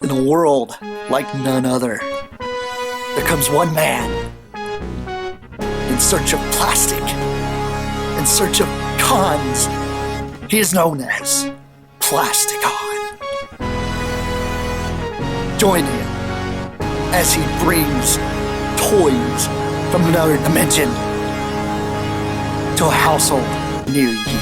In a world like none other, there comes one man in search of plastic, in search of cons. He is known as Plasticon. Join him as he brings toys from another dimension to a household near you.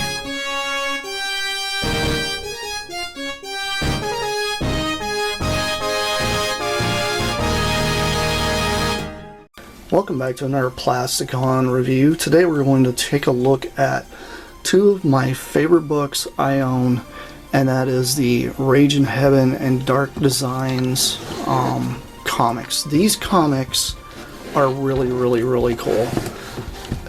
Welcome back to another Plasticon review. Today we're going to take a look at two of my favorite books I own, and that is the Rage in Heaven and Dark Designs comics. These comics are really cool.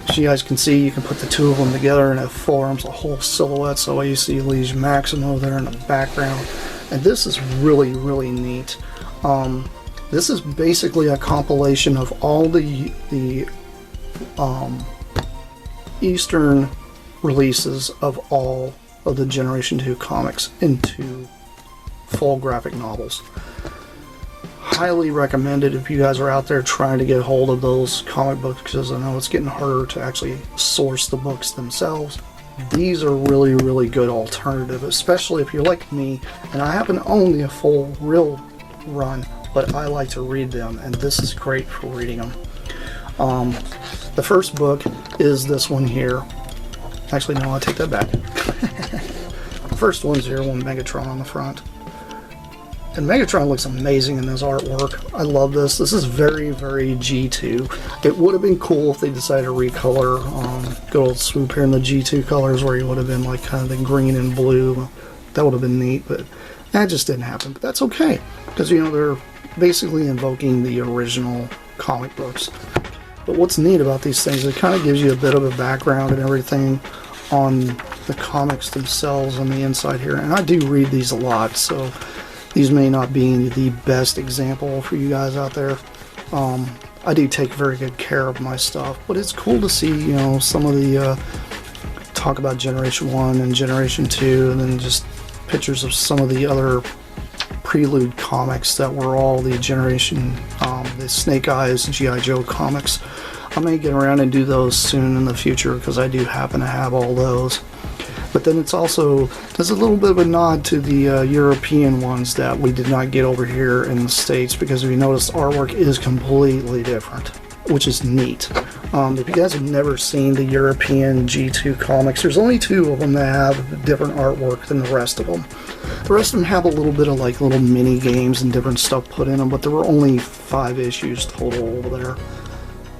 As you guys can see, you can put the two of them together and it forms a whole silhouette. So you see Liege Maximo there in the background, and this is really neat. This is basically a compilation of all the Eastern releases of all of the Generation 2 comics into full graphic novels. Highly recommended if you guys are out there trying to get hold of those comic books, because I know it's getting harder to actually source the books themselves. These are really good alternative, especially if you're like me, and I happen to own the full real run, but I like to read them, and this is great for reading them. The first book is this one here. Actually, no, I'll take that back. The first one's here, one Megatron on the front. And Megatron looks amazing in this artwork. I love this. This is very G2. It would have been cool if they decided to recolor good old Swoop here in the G2 colors, where he would have been like kind of the green and blue. That would have been neat, but that just didn't happen. But that's okay, because you know they're basically invoking the original comic books. But what's neat about these things, it kind of gives you a bit of a background and everything on the comics themselves on the inside here. And I do read these a lot, so these may not be the best example for you guys out there. I do take very good care of my stuff, but it's cool to see, you know, some of the talk about Generation 1 and Generation 2, and then just pictures of some of the other Prelude comics that were all the Generation, the Snake Eyes G.I. Joe comics. I may get around and do those soon in the future, because I do happen to have all those. But then it's also, there's a little bit of a nod to the European ones that we did not get over here in the States, because if you notice, the artwork is completely different, which is neat. If you guys have never seen the European G2 comics, there's only two of them that have different artwork than the rest of them. The rest of them have a little bit of like little mini games and different stuff put in them, but there were only 5 issues total over there.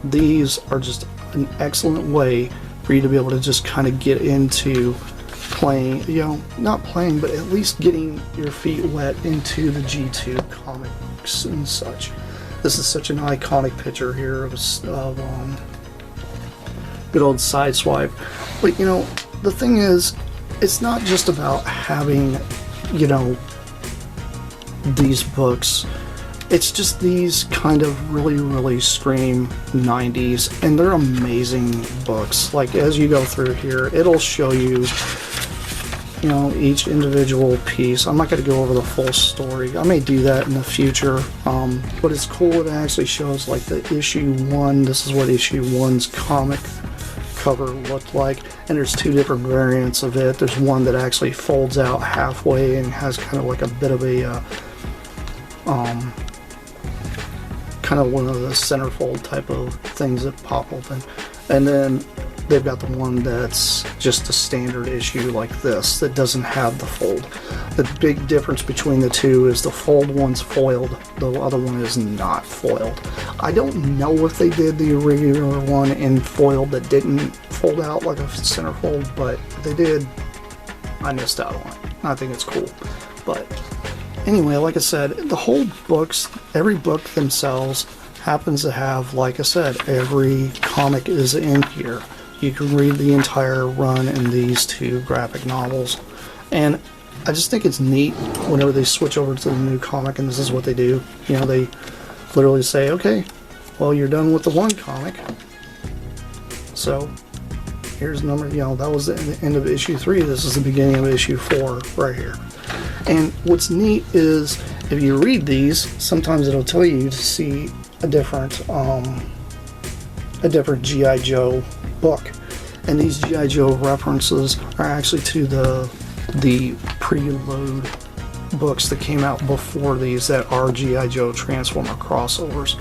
These are just an excellent way for you to be able to just kind of get into playing, you know, not playing, but at least getting your feet wet into the G2 comics and such. This is such an iconic picture here of good old Sideswipe. But you know, the thing is, it's not just about having, you know, these books. It's just these kind of really scream 90s, and they're amazing books. Like, as you go through here, it'll show you, you know, each individual piece. I'm not going to go over the full story. I may do that in the future, but it's cool. It actually shows like the issue 1. This is what issue 1's comic cover looked like, and there's 2 different variants of it. There's one that actually folds out halfway and has kind of like a bit of a kind of one of the centerfold type of things that pop open, and then they've got the one that's just a standard issue like this that doesn't have the fold. The big difference between the two is the fold one's foiled, the other one is not foiled. I don't know if they did the regular one in foiled that didn't fold out like a centerfold, but if they did, I missed out on it. I think it's cool. But anyway, like I said, the whole books, every book themselves happens to have, like I said, every comic is in here. You can read the entire run in these 2 graphic novels. And I just think it's neat whenever they switch over to the new comic, and this is what they do. You know, they literally say, okay, well, you're done with the 1 comic, so here's number, you know, that was the end of issue 3. This is the beginning of issue 4 right here. And what's neat is if you read these, sometimes it'll tell you to see a different G.I. Joe book. And these G.I. Joe references are actually to the preload books that came out before these that are G.I. Joe Transformer crossovers.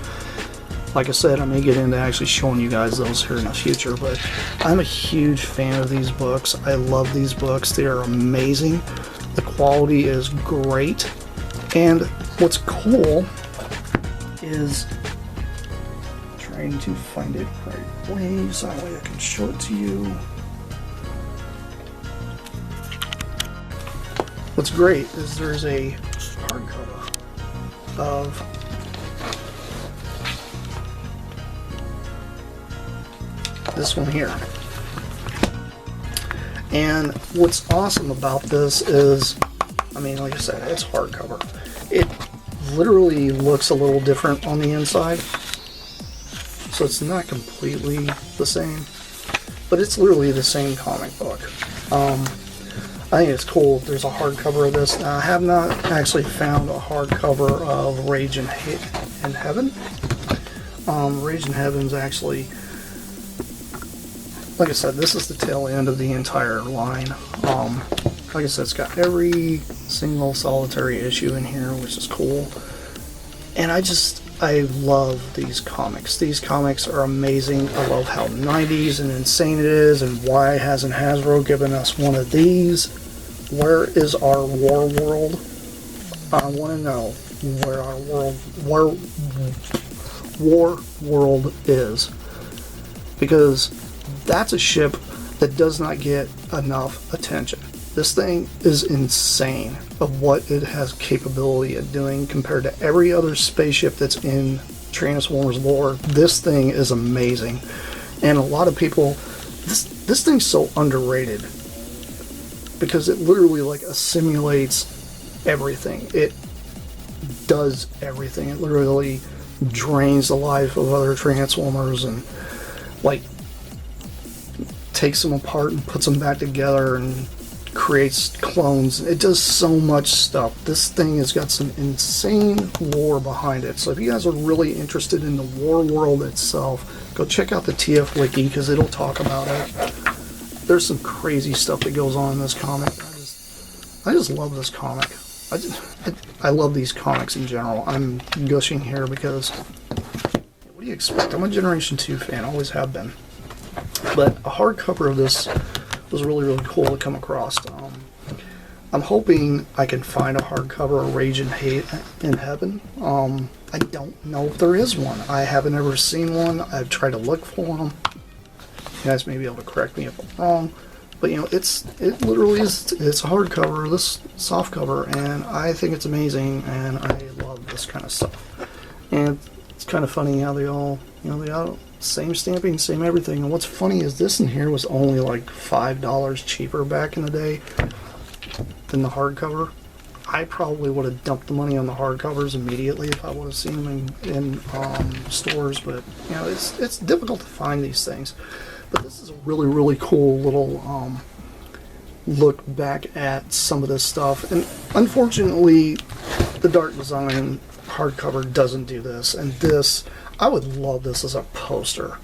Like I said, I may get into actually showing you guys those here in the future, but I'm a huge fan of these books. I love these books. They are amazing. The quality is great. And what's cool is trying to find it right way so that way I can show it to you. What's great is there's a hardcover of this one here. And what's awesome about this is, I mean, like I said, it's hardcover. It literally looks a little different on the inside. So it's not completely the same, but it's literally the same comic book. I think it's cool. There's a hardcover of this. Now, I have not actually found a hardcover of Rage in Heaven. Rage in Heaven's actually, like I said, this is the tail end of the entire line. Like I said, it's got every single solitary issue in here, which is cool. And I love these comics. These comics are amazing. I love how 90s and insane it is, and why hasn't Hasbro given us one of these? Where is our War World? I want to know where our War World is. Because that's a ship that does not get enough attention. This thing is insane of what it has capability of doing compared to every other spaceship that's in Transformers lore. This thing is amazing. And a lot of people, this thing's so underrated because it literally like assimilates everything. It does everything. It literally drains the life of other Transformers and like takes them apart and puts them back together and creates clones. It does so much stuff. This thing has got some insane lore behind it. So if you guys are really interested in the War World itself, go check out the TF Wiki because it'll talk about it. There's some crazy stuff that goes on in this comic. I just love this comic. I love these comics in general. I'm gushing here because what do you expect? I'm a Generation 2 fan, always have been. But a hardcover of this was really, really cool to come across. I'm hoping I can find a hardcover of Rage in Heaven. I don't know if there is one. I haven't ever seen one. I've tried to look for them. You guys may be able to correct me if I'm wrong. But you know, it literally is, it's a hardcover, this softcover, and I think it's amazing, and I love this kind of stuff. And it's kind of funny how they all same stamping, same everything. And what's funny is this in here was only like $5 cheaper back in the day than the hardcover. I probably would have dumped the money on the hardcovers immediately if I would have seen them in stores. But you know, it's difficult to find these things. But this is a really, really cool little look back at some of this stuff. And unfortunately, the Dark Design hardcover doesn't do this. And this, I would love this as a poster.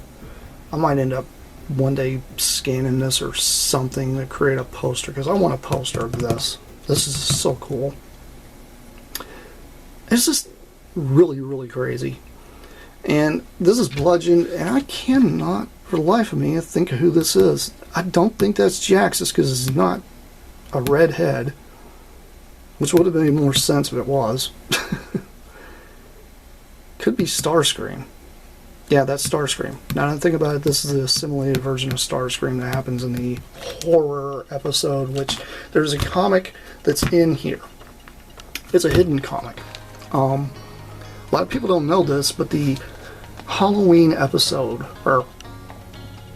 I might end up one day scanning this or something to create a poster because I want a poster of this. This is so cool. It's just really, really crazy. And this is Bludgeon, and I cannot for the life of me think of who this is. I don't think that's Jaxus because it's not a red head, which would have made more sense if it was. Could be Starscream. Yeah, that's Starscream. Now that I think about it, this is a simulated version of Starscream that happens in the horror episode, which there's a comic that's in here. It's a hidden comic. A lot of people don't know this, but the Halloween episode, or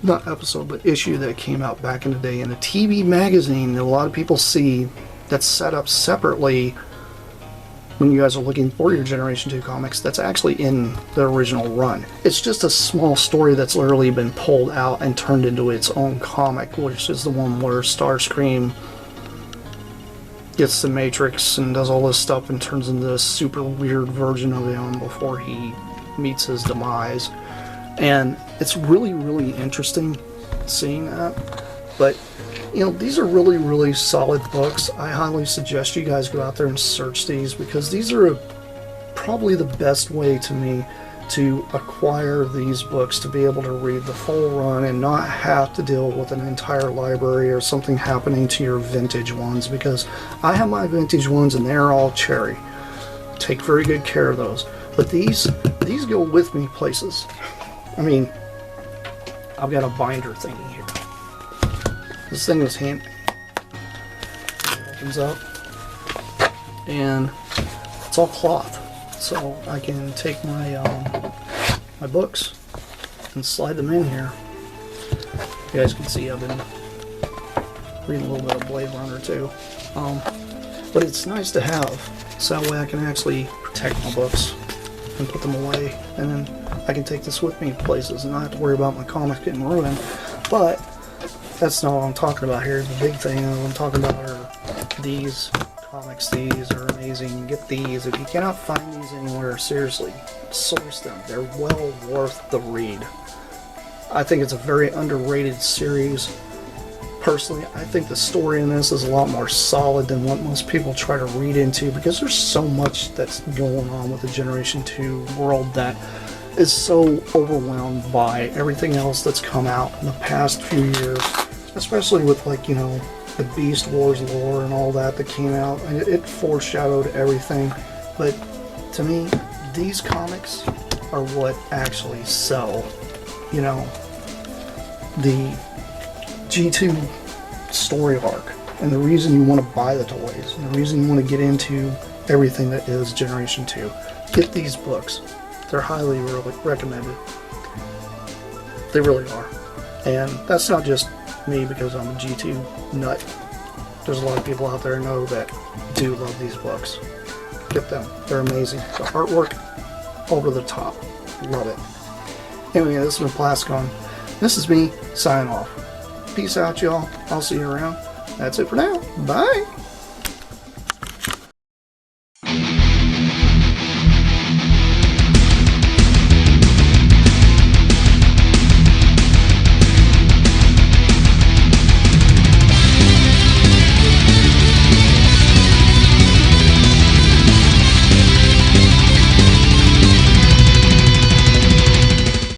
not episode, but issue that came out back in the day in a TV magazine that a lot of people see that's set up separately when you guys are looking for your Generation 2 comics, that's actually in the original run. It's just a small story that's literally been pulled out and turned into its own comic, which is the one where Starscream gets the Matrix and does all this stuff and turns into this super weird version of him before he meets his demise. And it's really, really interesting seeing that. But, you know, these are really, really solid books. I highly suggest you guys go out there and search these, because these are probably the best way to me to acquire these books, to be able to read the full run and not have to deal with an entire library or something happening to your vintage ones, because I have my vintage ones and they're all cherry. Take very good care of those. But these go with me places. I mean, I've got a binder thingy here. This thing was handy. It opens up and it's all cloth. So I can take my my books and slide them in here. You guys can see I've been reading a little bit of Blade Runner too. But it's nice to have, so that way I can actually protect my books and put them away, and then I can take this with me places and not have to worry about my comics getting ruined. But that's not what I'm talking about here. The big thing I'm talking about are these comics. These are amazing. Get these. If you cannot find these anywhere, seriously, source them. They're well worth the read. I think it's a very underrated series. Personally, I think the story in this is a lot more solid than what most people try to read into, because there's so much that's going on with the Generation 2 world that is so overwhelmed by everything else that's come out in the past few years, especially with, like, you know, the Beast Wars lore and all that came out, and it foreshadowed everything. But to me, these comics are what actually sell, you know, the G2 story arc, and the reason you want to buy the toys, and the reason you want to get into everything that is Generation 2. Get these books. They're highly recommended. They really are. And that's not just me because I'm a G2 nut. There's a lot of people out there who know that do love these books. Get them. They're amazing. The artwork, over the top. Love it. Anyway, this is Plascon. This is me signing off. Peace out, y'all. I'll see you around. That's it for now. Bye.